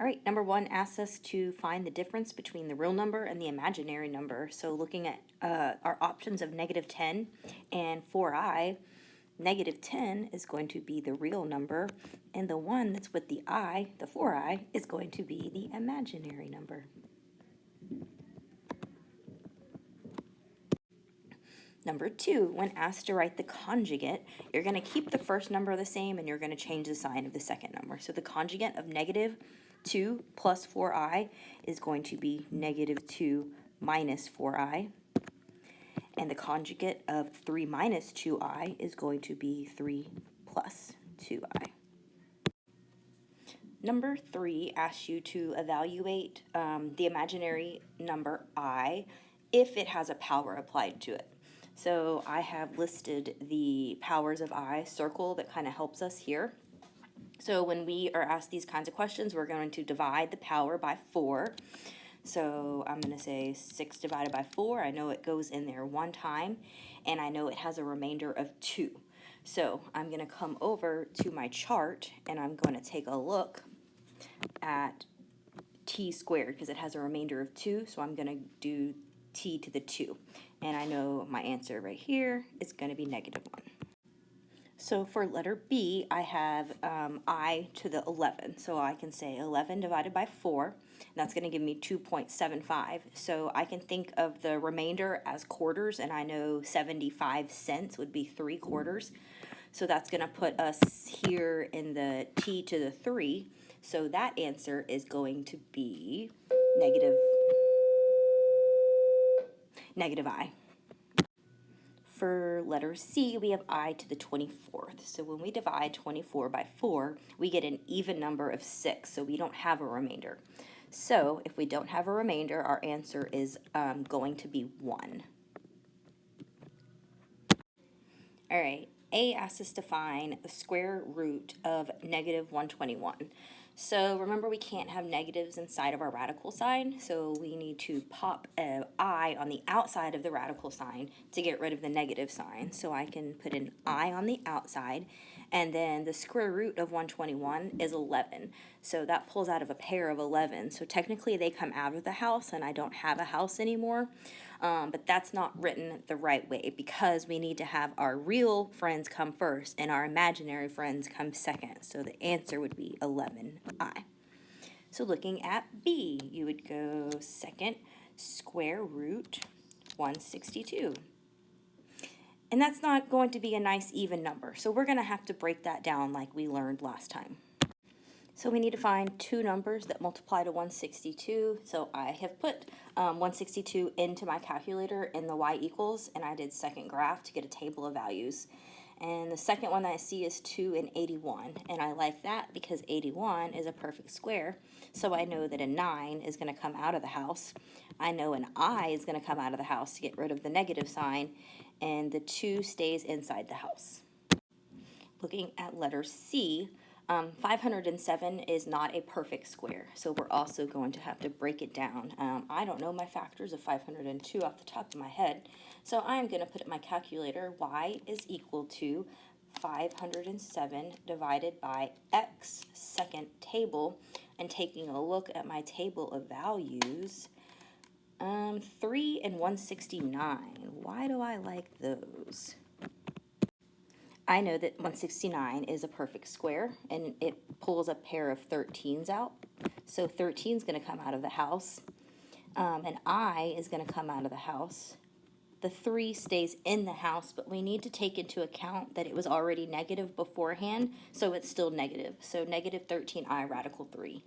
All right, number 1 asks us to find the difference between the real number and the imaginary number. So looking at our options of negative 10 and 4i, negative 10 is going to be the real number, and the one that's with the I, the 4i, is going to be the imaginary number. Number 2, when asked to write the conjugate, you're going to keep the first number the same and you're going to change the sign of the second number. So the conjugate of negative 2 plus 4i is going to be negative 2 minus 4i. And the conjugate of 3 minus 2i is going to be 3 plus 2i. Number 3 asks you to evaluate the imaginary number I if it has a power applied to it. So I have listed the powers of I circle that kind of helps us here. So when we are asked these kinds of questions, we're going to divide the power by 4. So I'm going to say 6 divided by 4. I know it goes in there one time, and I know it has a remainder of 2. So I'm going to come over to my chart, and I'm going to take a look at t squared because it has a remainder of 2. So I'm going to do t to the 2. And I know my answer right here is going to be negative 1. So for letter B, I have I to the 11. So I can say 11 divided by 4. And that's going to give me 2.75. So I can think of the remainder as quarters, and I know 75 cents would be 3 quarters. So that's going to put us here in the t to the 3. So that answer is going to be negative I. For letter C, we have I to the 24th. So when we divide 24 by 4, we get an even number of 6, so we don't have a remainder. So if we don't have a remainder, our answer is going to be 1. All right, A asks us to find the square root of negative 121. So remember, we can't have negatives inside of our radical sign, so we need to pop an I on the outside of the radical sign to get rid of the negative sign. So I can put an I on the outside, and then the square root of 121 is 11. So that pulls out of a pair of 11. So technically they come out of the house, and I don't have a house anymore. But that's not written the right way because we need to have our real friends come first and our imaginary friends come second. So the answer would be 11i. So looking at B, you would go second square root 162. And that's not going to be a nice even number. So we're going to have to break that down like we learned last time. So we need to find two numbers that multiply to 162. So I have put 162 into my calculator in the y equals, and I did second graph to get a table of values. And the second one that I see is 2 and 81, and I like that because 81 is a perfect square, so I know that a 9 is going to come out of the house. I know an I is going to come out of the house to get rid of the negative sign, and the 2 stays inside the house. Looking at letter C, 507 is not a perfect square, so we're also going to have to break it down. I don't know my factors of 502 off the top of my head, so I'm going to put in my calculator y is equal to 507 divided by x second table, and taking a look at my table of values, 3 and 169. Why do I like those? I know that 169 is a perfect square, and it pulls a pair of 13s out. So 13 is going to come out of the house, and I is going to come out of the house. The 3 stays in the house, but we need to take into account that it was already negative beforehand, so it's still negative. So negative 13i radical 3.